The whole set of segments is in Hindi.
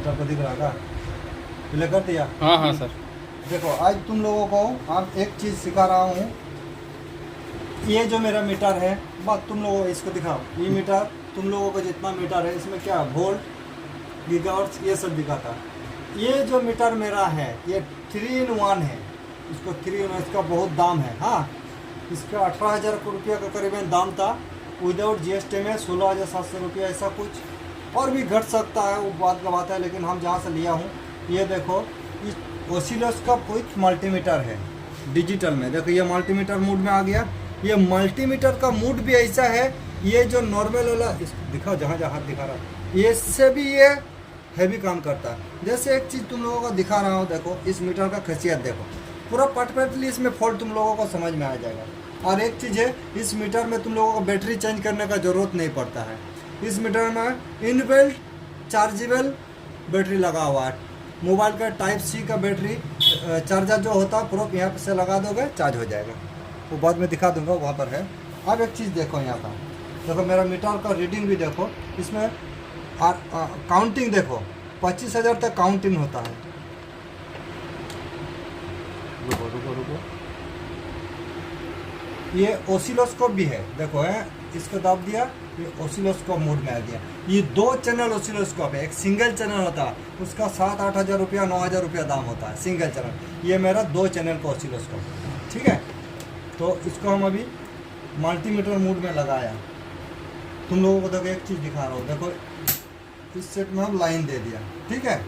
मीटर को दिख रहा का प्ले कर दिया। हाँ हाँ सर। देखो आज तुम लोगों को हम एक चीज़ सिखा रहा हूँ। ये जो मेरा मीटर है, बस तुम लोगों को इसको दिखाओ। ये मीटर तुम लोगों को जितना मीटर है इसमें क्या वोल्ट गीगाहर्ट्ज़ ये सब दिखाता है। ये जो मीटर मेरा है ये 3-in-1 है। इसको 3-in-1 इसका बहुत दाम है। हाँ, इसका 18,000 रुपया का करीबन दाम था। विदाउट GST में 16,700 रुपया ऐसा कुछ और भी घट सकता है, वो बात का बात है। लेकिन हम जहाँ से लिया हूँ ये देखो, इस ऑसिलोस्कोप विथ मल्टीमीटर है डिजिटल में। देखो ये मल्टीमीटर मोड में आ गया। ये मल्टीमीटर का मोड भी ऐसा है, ये जो नॉर्मल वाला दिखाओ जहाँ जहाँ हाथ दिखा रहा है, ये इससे भी ये हैवी काम करता है। जैसे एक चीज़ तुम लोगों को दिखा रहा हूँ, देखो इस मीटर का खासियत देखो, पूरा परफेक्टली इसमें फॉल्ट तुम लोगों को समझ में आ जाएगा। और एक चीज़ है, इस मीटर में तुम लोगों को बैटरी चेंज करने का ज़रूरत नहीं पड़ता है। इस मीटर में इनबिल्ट चार्जेबल बैटरी लगा हुआ है। मोबाइल का Type-C का बैटरी चार्जर जो होता है प्रोप यहाँ से लगा दोगे चार्ज हो जाएगा। वो बाद में दिखा दूंगा, वहाँ पर है। अब एक चीज़ देखो यहाँ का, देखो मेरा मीटर का रीडिंग भी देखो, इसमें काउंटिंग देखो 25,000 तक काउंटिंग होता है। रुको रुको रुको, ये ऑसिलोस्कोप भी है, देखो है, इसको दाब दिया, ये ऑसिलोस्कोप मोड में आ गया। ये 2 चैनल ऑसिलोस्कोप है। एक सिंगल चैनल होता है, उसका 7-8 हज़ार रुपया 9,000 रुपया दाम होता है सिंगल चैनल। ये मेरा 2 चैनल का ऑसिलोस्कोप, ठीक है। तो इसको हम अभी मल्टीमीटर मोड में लगाया। तुम लोगों को देखो एक चीज़ दिखा रहा हूँ, देखो इस सेट में हम लाइन दे दिया, ठीक है।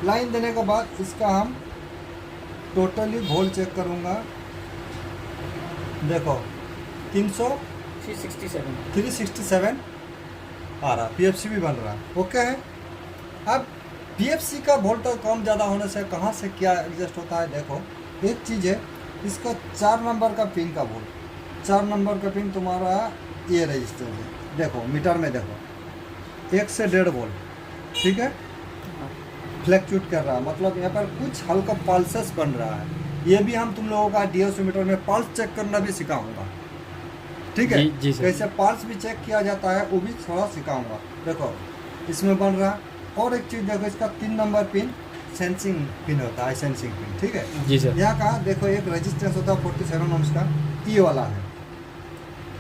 लाइन देने के बाद इसका हम टोटली वोल्ट चेक करूँगा। देखो 367 आ रहा, PFC भी बन रहा, ओके है। अब PFC का वोल्टेज कम ज़्यादा होने से कहाँ से क्या एडजस्ट होता है, देखो एक चीज़ है, इसका 4 नंबर का पिन का वोल्ट, 4 नंबर का पिन तुम्हारा ये रजिस्टर है। देखो मीटर में देखो 1 से 1.5 वोल्ट, ठीक है, फ्लैक्चुएट कर रहा है, मतलब यहाँ पर कुछ हल्का पल्सेस बन रहा है। ये भी हम तुम लोगों का DSO-मीटर में पल्स चेक करना भी सिखाऊंगा, ठीक है। जी सर। कैसे पल्स भी चेक किया जाता है वो भी थोड़ा सिखाऊंगा। देखो इसमें बन रहा। और एक चीज़ देखो, इसका 3 नंबर पिन सेंसिंग पिन होता है, सेंसिंग पिन, ठीक है जी सर। यहाँ का देखो एक रेजिस्टेंस होता है 47 ohms का, ये वाला है।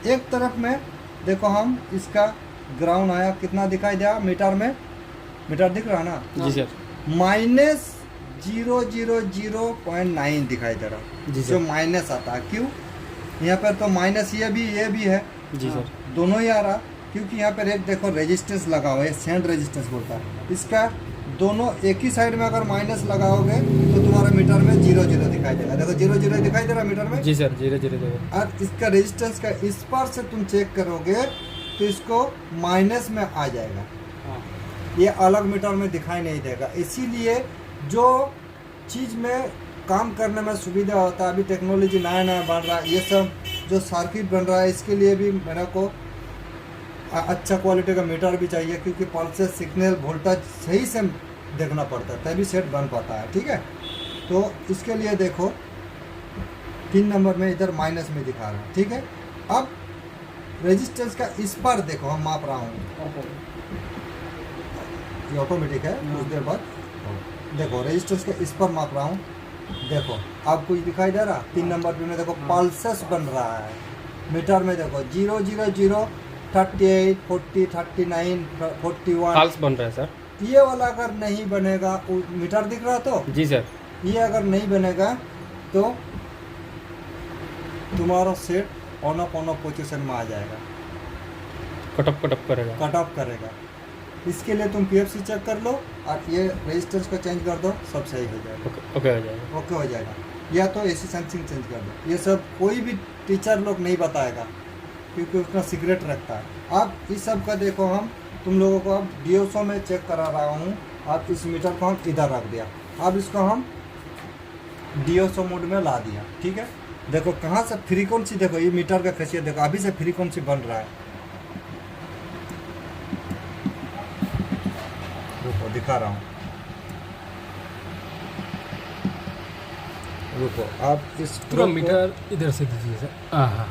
एक तरफ में देखो हम इसका ग्राउंड आया, कितना दिखाई दिया मीटर में, मीटर दिख रहा ना जी सर। -000.9 दिखाई दे रहा, जी सर। जो माइनस आता है। क्यों यहाँ पर तो माइनस ये भी है जी सर। दोनों ही आ रहा, क्योंकि यहाँ पर एक देखो रेजिस्टेंस लगा हुआ है, सेंड रेजिस्टेंस बोलता है इसका। दोनों एक ही साइड में अगर माइनस लगाओगे तो तुम्हारे मीटर में 0 दिखाई देगा। देखो 0 दिखाई दे रहा मीटर में। जी सर, 0 और इसका रेजिस्टेंस का इस पार से तुम चेक करोगे तो इसको माइनस में आ जाएगा, ये अलग मीटर में दिखाई नहीं देगा। इसीलिए जो चीज़ में काम करने में सुविधा होता है, अभी टेक्नोलॉजी नया बन रहा है, ये सब जो सर्किट बन रहा है, इसके लिए भी मेरे को अच्छा क्वालिटी का मीटर भी चाहिए, क्योंकि पल्सेस सिग्नल वोल्टेज सही से देखना पड़ता है तभी सेट बन पाता है, ठीक है। तो इसके लिए देखो 3 नंबर में इधर माइनस में दिखा रहा है, ठीक है। अब रेजिस्टेंस का इस पर देखो, हम माप रहा हूँ, ये ऑटोमेटिक है, कुछ देर बाद देखो रेजिस्टेंस के इस पर माप रहा हूँ। देखो आपको ये दिखाई दे रहा 3 नंबर पे में देखो पल्सेस बन रहा है मीटर में। देखो 0 0 0 38 40 39 41 फाल्स बन रहा है सर। ये वाला अगर नहीं बनेगा, मीटर दिख रहा तो जी सर। ये अगर नहीं बनेगा तो तुम्हारा सेट ऑन ऑफ पोजीशन में आ जाएगा, कट ऑफ करेगा। कट ऑफ करेगा। इसके लिए तुम PFC चेक कर लो और ये रेजिस्टेंस को चेंज कर दो, सब सही हो जाएगा, ओके हो जाएगा। ओके हो जाएगा। या तो AC सेंसिंग चेंज कर दो, ये सब कोई भी टीचर लोग नहीं बताएगा क्योंकि उसका सीक्रेट रखता है। अब इस सब का देखो, हम तुम लोगों को अब DSO में चेक करा रहा हूँ। अब इस मीटर को हम इधर रख दिया, अब इसको हम DSO मोड में ला दिया, ठीक है। देखो कहाँ से फ्रीक्वेंसी, देखो ये मीटर का खासियत देखो, अभी से फ्रीक्वेंसी बन रहा है, रुको दिखा रहा हूँ, रुको। आप इस पूरा मीटर इधर से दीजिए सर। हाँ।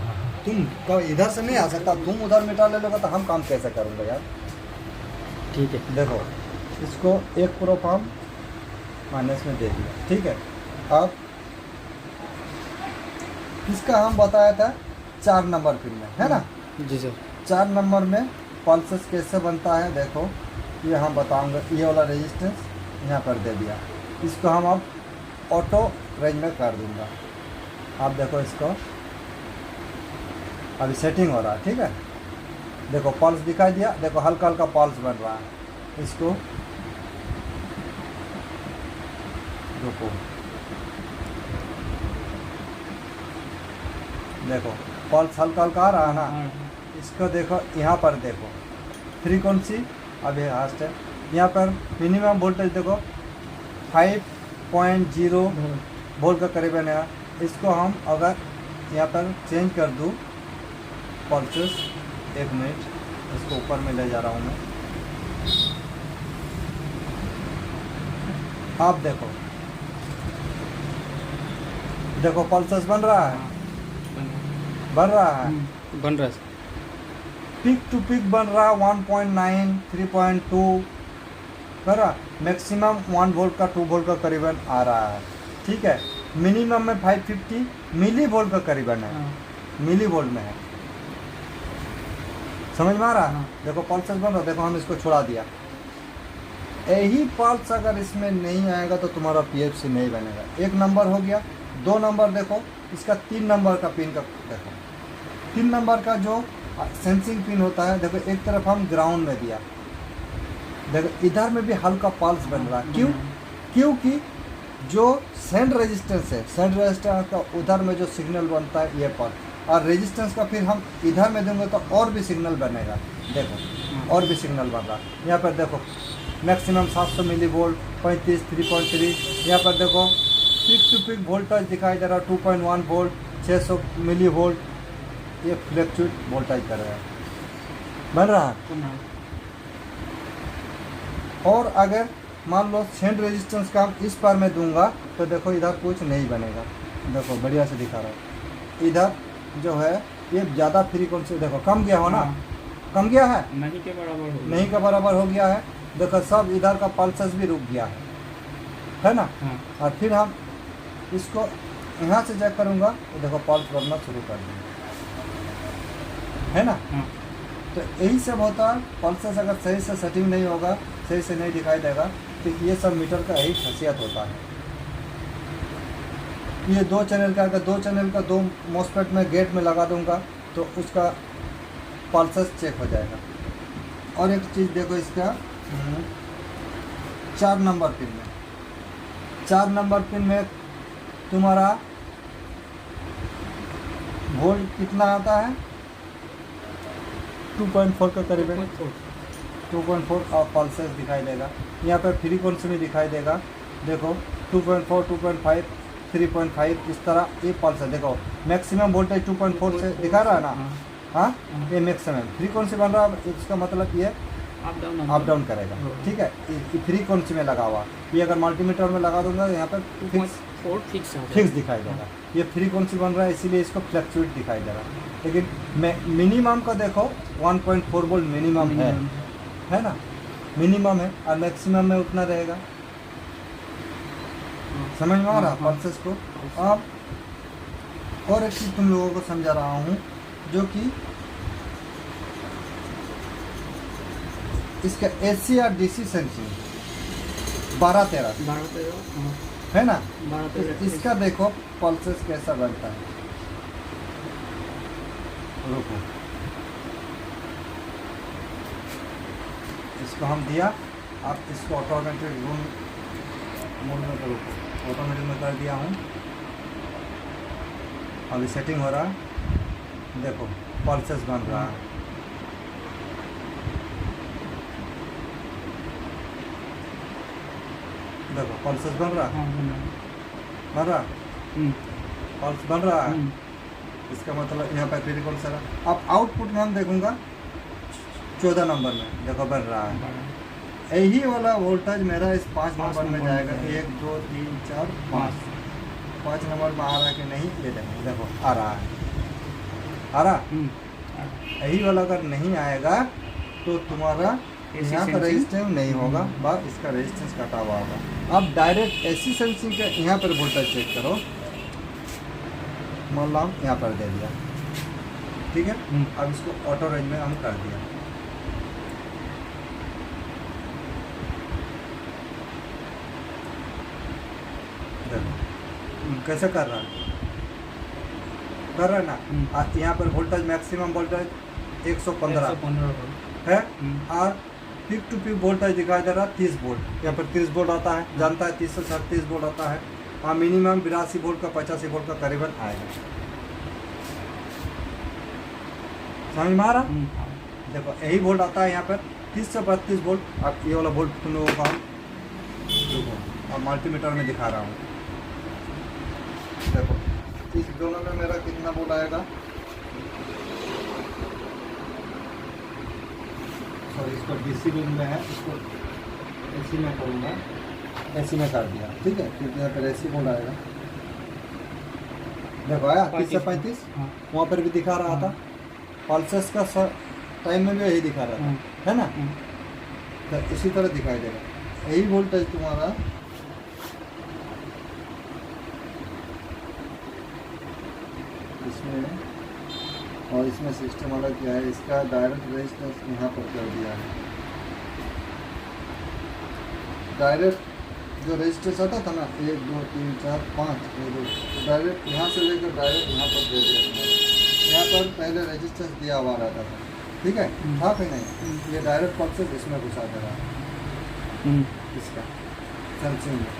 तुम इधर से नहीं आ सकता, तुम उधर मीटर ले लोगे तो हम काम कैसे करूँगा यार। ठीक है। देखो इसको एक प्रोप हम माइनस में दे दिया, ठीक है। अब इसका हम बताया था 4 नंबर पिन में, है ना। जी सर। 4 नंबर में पल्सेस कैसे बनता है देखो, ये हम बताऊंगा। ये वाला रेजिस्टेंस यहाँ पर दे दिया, इसको हम अब ऑटो रेंज में कर दूंगा। आप देखो इसको, अभी सेटिंग हो रहा है, ठीक है। देखो पल्स दिखाई दिया, देखो हल्का हल्का पल्स बन रहा है। इसको रुको, देखो पल्स हल्का हल्का आ रहा है ना। इसको देखो यहाँ पर देखो फ्रीक्वेंसी, अभी हास्ट है यहाँ पर। मिनिमम वोल्टेज देखो 5.0 वोल्ट का करीबन है। इसको हम अगर यहाँ पर चेंज कर दूँ पल्सेस, 1 मिनट, इसको ऊपर में ले जा रहा हूँ मैं। आप देखो, देखो पल्सेस बन रहा है, बन रहा है, बन रहा है सर। पीक टू पीक बन रहा है 1.9, 3.2 बन रहा। मैक्सिमम 1 वोल्ट का 2 वोल्ट का करीबन आ रहा है, ठीक है। मिनिमम में 550 मिली वोल्ट का करीबन है, मिली वोल्ट में है। समझ में आ रहा है। देखो पल्सेस बन रहा, देखो हम इसको छुड़ा दिया। यही पल्स अगर इसमें नहीं आएगा तो तुम्हारा पीएफसी नहीं बनेगा। 1 नंबर हो गया। 2 नंबर देखो, इसका 3 नंबर का पिन का देखो, 3 नंबर का जो सेंसिंग पिन होता है, देखो एक तरफ हम ग्राउंड में दिया, देखो इधर में भी हल्का पल्स बन रहा है। क्यों? क्योंकि जो सेंड रेजिस्टेंस है, सेंड रेजिस्टेंस का उधर में जो सिग्नल बनता है ये पल्स, और रेजिस्टेंस का फिर हम इधर में देंगे तो और भी सिग्नल बनेगा। देखो और भी सिग्नल बन रहा है। यहाँ पर देखो मैक्सिमम 700 मिली वोल्ट, 35, 3.3। यहाँ पर देखो पीक टू पीक वोल्टेज दिखाई दे रहा है 2.1 वोल्ट, 600 मिली वोल्ट। ये फ्लैक्चुएट वोल्टेज कर रहा है, बन रहा है। और अगर मान लो सेंड रेजिस्टेंस का हम इस पार में दूंगा तो देखो इधर कुछ नहीं बनेगा। देखो बढ़िया से दिखा रहा है। इधर जो है ये ज़्यादा फ्रीक्वेंसी देखो कम गया हो ना, कम गया है, नहीं के बराबर हो, नहीं के बराबर हो गया है। देखो सब इधर का पल्सेस भी रुक गया है ना। और फिर हम इसको यहाँ से चेक करूँगा तो देखो पल्स बनना शुरू कर देंगे, है ना। तो यही सब होता है। पल्सेस अगर सही से सेटिंग नहीं होगा, सही से नहीं दिखाई देगा, तो ये सब मीटर का यही खासियत होता है। ये 2 चैनल का, अगर 2 चैनल का 2 मॉसफेट में गेट में लगा दूंगा तो उसका पल्सेस चेक हो जाएगा। और एक चीज़ देखो इसका 4 नंबर पिन में, 4 नंबर पिन में तुम्हारा वोल्ट कितना आता है 2.4 का करीबन, 2.4 और पल्सेस दिखाई देगा। यहाँ पर फ्रीक्वेंसी में दिखाई देगा, देखो 2.4, 2.5, 3.5 इस तरह ये पल्स है। देखो मैक्सिमम वोल्टेज 2.4 से दिखा रहा है ना। हाँ ये मैक्सिमम फ्रीक्वेंसी बन रहा है, इसका मतलब ये अप डाउन करेगा, ठीक है। फ्रीक्वेंसी में लगा हुआ, ये अगर मल्टीमीटर में लगा दूंगा तो यहाँ पर फिक्स दिखाई देगा। ये फ्रीक्वेंसी बन रहा है इसीलिए इसको फ्लक्चुएट दिखाई दे रहा है। लेकिन मिनिमम का देखो 1.4 वोल्ट मिनिमम है ना, मिनिमम है। और मैक्सिमम में उतना रहेगा। समझ में आ रहा पल्सेस को। अब और एक चीज़ तुम लोगों को समझा रहा हूँ, जो कि इसका एसी और डीसी सेंसिंग 12-13 है ना। तो इसका देखो पल्सेस कैसा बनता है। रुको, इसको हम दिया, आप इसको ऑटोमेटिक मोड में करो, ऑटोमेटिक में कर दिया हूँ। अभी सेटिंग हो रहा है, देखो पल्सेस बन रहा है। देखो पल्सेस बन रहा है, बन रहा, पल्स बन रहा है। इसका मतलब यहाँ पर फ्रीक्वेंसी है। अब आउटपुट में हम देखूंगा 14 नंबर में, देखो बन रहा है। यही वाला वोल्टेज मेरा इस 5 नंबर में जाएगा। 1 2 3 4 5 नंबर में आ रहा है कि नहीं ये देखो आ रहा है, आ रहा। यही वाला अगर नहीं आएगा तो तुम्हारा AC यहाँ पर sensing? रेजिस्टेंस नहीं होगा, बस इसका रेजिस्टेंस कटा हुआ होगा। अब डायरेक्ट एसी सेंसिंग का यहाँ पर वोल्टेज चेक करो, मान लो हम यहाँ पर दे दिया, ठीक है। अब इसको ऑटो रेंज में हम कर दिया, देखो कैसे कर रहा है, कर रहा है ना। यहाँ पर वोल्टेज मैक्सिमम वोल्टेज 115 115 है, और पीक टू पीक वोल्टेज दिखाई दे रहा है 30 वोल्ट। यहाँ पर 30 वोल्ट आता है, जानता है 30 से 37 वोल्ट आता है, और मिनिमम 82 वोल्ट का 85 वोल्ट का करीबन आएगा। समझ में आ रहा? देखो यही वोल्ट आता है यहाँ पर 30 से 32 वोल्ट। अब ये वाला वोल्ट तुम लोगों को हम देखो और मल्टीमीटर में दिखा रहा हूँ। देखो इस दोनों में मेरा कितना वोल्ट आएगा, सॉरी इसको डीसी बिल में है, इसको एसी में करूँगा, एसी में कर दिया, ठीक है। क्योंकि यहाँ पर एसी वोल्ट आएगा, देखो आया 30 से 35। वहाँ पर भी दिखा रहा था, पल्सेस का टाइम में भी यही दिखा रहा था, है ना। तो इसी तरह दिखाई देगा, यही वोल्टेज तुम्हारा इसमें, और इसमें सिस्टम अलग क्या है, इसका डायरेक्ट रेजिस्टेंस यहाँ पर कर दिया है। डायरेक्ट जो रेजिस्टेंस आता था ना 1 2 3 4 5, डायरेक्ट यहाँ से लेकर डायरेक्ट यहाँ पर दे दिया। यहाँ पर पहले रेजिस्टेंस दिया हुआ रहता था, ठीक है, था कि नहीं। ये डायरेक्ट पल्सेस इसमें घुसा दे रहा है, इसका सेंसिंग में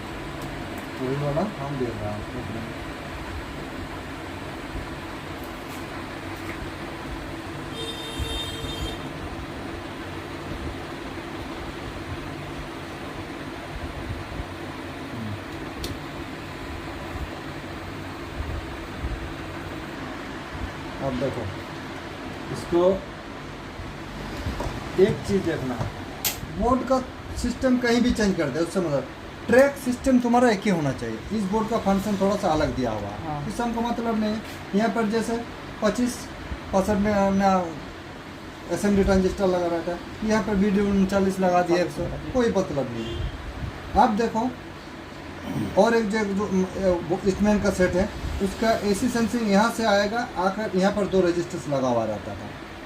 वही वाला हम दे रहा हूँ। अब देखो इसको एक चीज़ देखना, बोर्ड का सिस्टम कहीं भी चेंज कर दे उससे मतलब ट्रैक सिस्टम तुम्हारा एक ही होना चाहिए। इस बोर्ड का फंक्शन थोड़ा सा अलग दिया हुआ है, इससे हमको मतलब नहीं। यहाँ पर जैसे 25% में हमने असेंबली ट्रांजिस्टर लगा रहता है, यहाँ पर वीडियो 39 लगा दिया 100, कोई मतलब नहीं है। आप देखो और एक जो इसमें का सेट है, उसका एसी सेंसिंग यहाँ से आएगा, आकर यहाँ पर 2 रेजिस्टेंस लगा हुआ रहता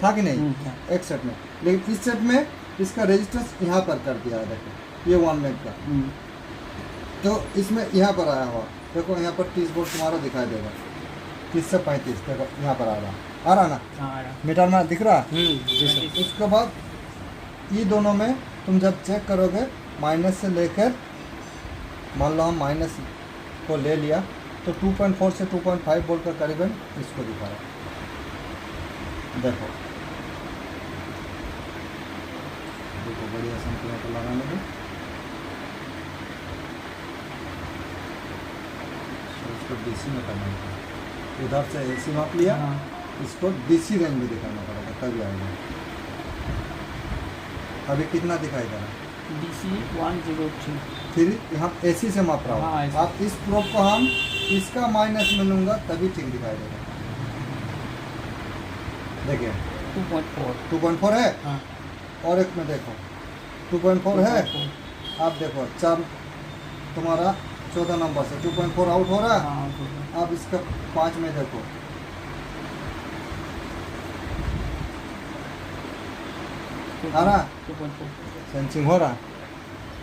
था कि नहीं एक सेट में। लेकिन इस सेट में इसका रेजिस्टेंस यहाँ पर कर दिया है, देखो ये 1 मेग का, तो इसमें यहाँ पर आया हुआ, देखो यहाँ पर 30 वोल्ट तुम्हारा दिखाई देगा, 30 से 35, देखो यहाँ पर आ रहा ना, मीटर में दिख रहा है। उसके बाद ये दोनों में तुम जब चेक करोगे, माइनस से लेकर मान लो हम माइनस को ले लिया तो 2.4 से 2.5 वोल्ट का करीबन इसको दिखा रहा है। देखो देखो बढ़िया संख्या को लगाने में, इसको डीसी में करना पड़ेगा। इधर से एसी माप लिया, इसको डीसी रेंज में दिखाना पड़ेगा तभी आएगा। अभी कितना दिखाई दे रहा है, DC 103। फिर यहाँ एसी से माप रहा हूँ। आप इस प्रोब को हम इसका माइनस में लूँगा तभी ठीक दिखाई देगा। देखिए 2.4 है, और एक में देखो 2.4 है। आप देखो 4 तुम्हारा 14 नंबर से 2.4 आउट हो रहा है। आप इसका 5 में देखो, आ रहा सेंसिंग हो रहा।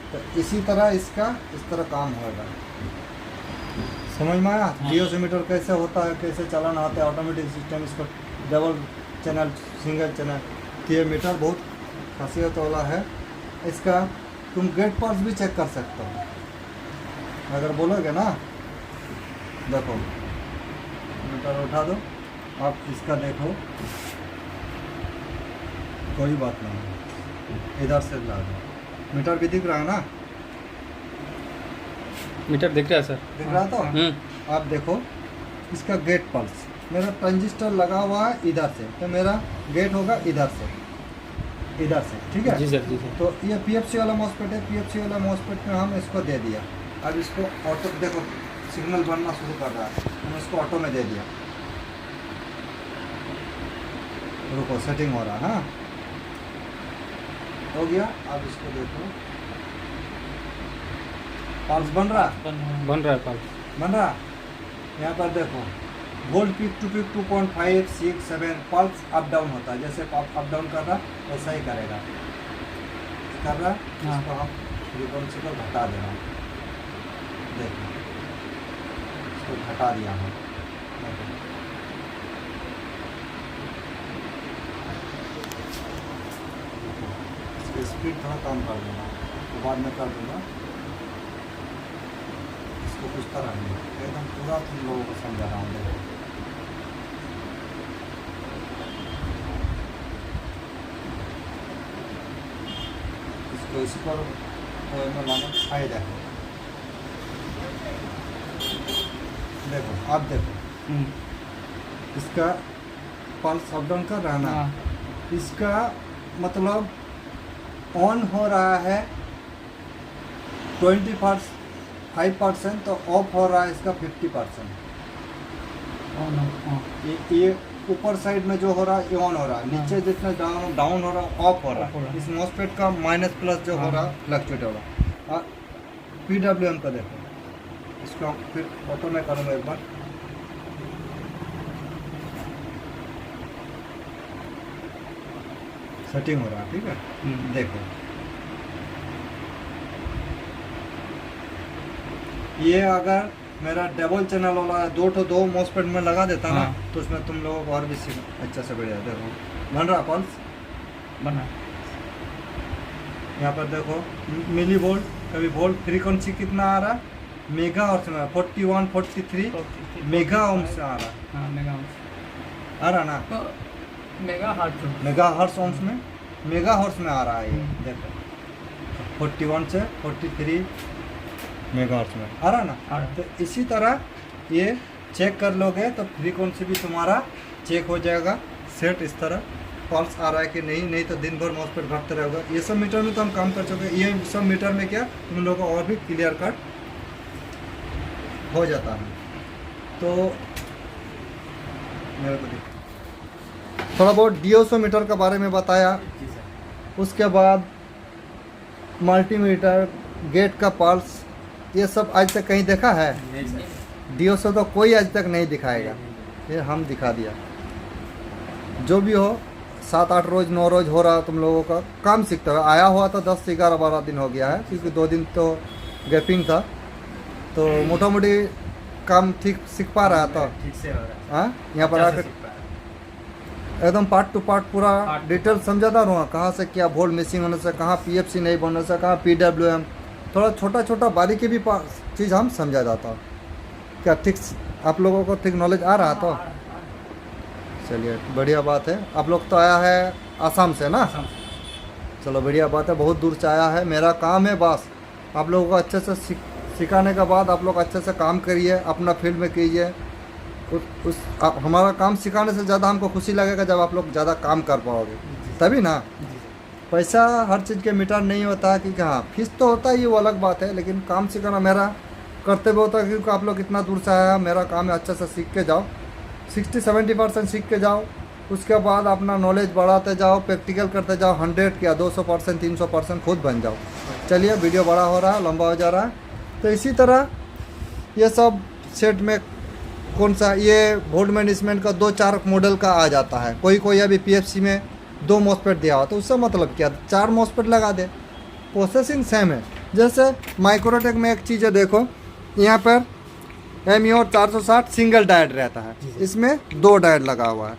तो इसी तरह इसका इस तरह काम होगा। समझ में आया? डियोसीमीटर कैसे होता है, कैसे चलाना आता है, ऑटोमेटिक सिस्टम, इसको डबल चैनल, सिंगल चैनल। तो ये मीटर बहुत खासियत वाला है। इसका तुम गेट पास भी चेक कर सकते हो अगर बोलोगे ना। देखो मीटर उठा दो, आप इसका देखो, कोई बात नहीं, इधर से ला दो। मीटर भी दिख रहा है ना, मीटर दिख रहा है सर, दिख रहा तो आप देखो इसका गेट पल्स, मेरा ट्रांजिस्टर लगा हुआ है इधर से, तो मेरा गेट होगा इधर से, इधर से, ठीक है जी सर, जी सर। तो ये पीएफसी वाला मॉसफेट है। पीएफसी वाला मॉसफेट में हम इसको दे दिया। अब इसको ऑटो, देखो सिग्नल बनना शुरू कर रहा है, हम इसको ऑटो में दे दिया। रुको सेटिंग हो रहा है। हाँ हो गया। अब इसको देखो, पल्स बन रहा बन रहा है पल्स। बन रहा। यहाँ पर देखो volt peak to peak 2.5, 6, 7 pulse up down होता है। जैसे अप डाउन कर रहा वैसा ही करेगा, कर रहा। हाँ। इसको हम फ्रीक्वेंसी को घटा दे रहा हूँ, देखो इसको घटा दिया हम, देखो। इसकी स्पीड थोड़ा कम कर दूँगा, तो बाद में कर दूँगा। इसको कुछ तरह नहीं, एकदम पूरा तुम लोगों को समझा रहा हूँ, देखो। इसको इसी पर में लाना आए, देखो आप देखो इसका पल्स अप डाउन कर रहा ना। हाँ। इसका मतलब ऑन हो रहा है 25%, तो ऑफ हो रहा है इसका 50%। ये ऊपर साइड में जो हो रहा है ये ऑन हो रहा है, नीचे जितना डाउन हो रहा है ऑफ हो रहा है। इस मॉसफेट का माइनस प्लस जो हो रहा है फ्लक्चुएट हो रहा है। PWM का देखो, इसको फिर ऑटो में करूँगा एक बार। सेटिंग हो रहा है, ठीक है। देखो ये अगर मेरा डबल चैनल वाला है, दो मॉसफेट में लगा देता ना, हाँ। तो उसमें तुम लोगों को और भी अच्छा से बढ़िया। देखो बन रहा पल्स, बना। यहाँ पर देखो मिली वोल्ट, कभी वोल्ट। फ्रीक्वेंसी कितना आ रहा है, मेगा हर्ट्ज में 41, 43 मेगा ओम से आ रहा है। हाँ, मेगा आ रहा ना, तो mega hertz mega hertz ohms में, मेगा हर्ट्ज में आ रहा है ये। देखो 41 से 43 मेगा हर्ट्ज में आ रहा ना। आ रहा। तो इसी तरह ये चेक कर लोगे तो फ्रीक्वेंसी भी तुम्हारा चेक हो जाएगा सेट। इस तरह पल्स आ रहा है कि नहीं तो दिन भर मॉसफेट घटते रहेगा। ये सब मीटर में तो हम काम कर चुके हैं। ये सब मीटर में क्या तुम लोगों को और भी क्लियर कट हो जाता है। तो मेरे को थोड़ा बहुत DSO मीटर के बारे में बताया, उसके बाद मल्टीमीटर, गेट का पल्स, ये सब आज तक कहीं देखा है? DSO तो कोई आज तक नहीं दिखाएगा, ये हम दिखा दिया। जो भी हो 7-8 रोज 9 रोज हो रहा तुम लोगों का काम सीखते हुए। आया हुआ तो 10 से 11-12 दिन हो गया है, क्योंकि 2 दिन तो गैपिंग था। तो मोटा मोटी काम ठीक सीख पा रहा था, ठीक से हो रहा है। हाँ। यहाँ पर आकर एकदम पार्ट टू पार्ट पूरा डिटेल समझाता रहूँगा, कहाँ से क्या वोल्ट मिसिंग होने से, कहाँ PFC नहीं बनने से, कहाँ PWM, थोड़ा छोटा बारीकी भी चीज़ हम समझा जाता। क्या ठीक आप लोगों को ठीक नॉलेज आ रहा था? चलिए बढ़िया बात है। आप लोग तो आया है आसाम से ना, चलो बढ़िया बात है, बहुत दूर से आया है। मेरा काम है बस आप लोगों को अच्छे से सिखाने के बाद आप लोग अच्छे से काम करिए, अपना फील्ड में कीजिए। हमारा काम सिखाने से ज़्यादा हमको खुशी लगेगा जब आप लोग ज़्यादा काम कर पाओगे, तभी ना। पैसा हर चीज़ के मीटर नहीं होता है, क्योंकि हाँ फीस तो होता है, ये वो अलग बात है, लेकिन काम सिखाना मेरा कर्तव्य होता है। क्योंकि आप लोग इतना दूर से आया, मेरा काम है अच्छे से सीख के जाओ, 60-70% सीख के जाओ। उसके बाद अपना नॉलेज बढ़ाते जाओ, प्रैक्टिकल करते जाओ, 100 क्या 200%, 300% खुद बन जाओ। चलिए वीडियो बड़ा हो रहा है, लंबा हो जा रहा है। तो इसी तरह ये सब सेट में कौन सा ये वोल्ट मैनेजमेंट का 2-4 मॉडल का आ जाता है। कोई अभी PFC में 2 मॉसफेट दिया हुआ, तो उससे मतलब क्या 4 मॉसफेट लगा दे, प्रोसेसिंग सेम है। जैसे माइक्रोटेक में एक चीज़ है, देखो यहाँ पर ME और 460 सिंगल डायड रहता है, इसमें 2 डायड लगा हुआ है।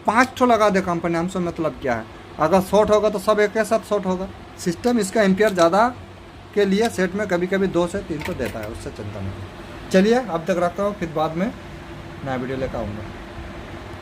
5 ठो लगा दे कंपनी, हमसे मतलब क्या है, अगर शॉर्ट होगा तो सब एक साथ शॉर्ट होगा। सिस्टम इसका एम्पियर ज़्यादा के लिए सेट में कभी 2 से 3 तो देता है, उससे चिंता नहीं। चलिए अब तक रखता हूँ, फिर बाद में नया वीडियो लेकर आऊँगा।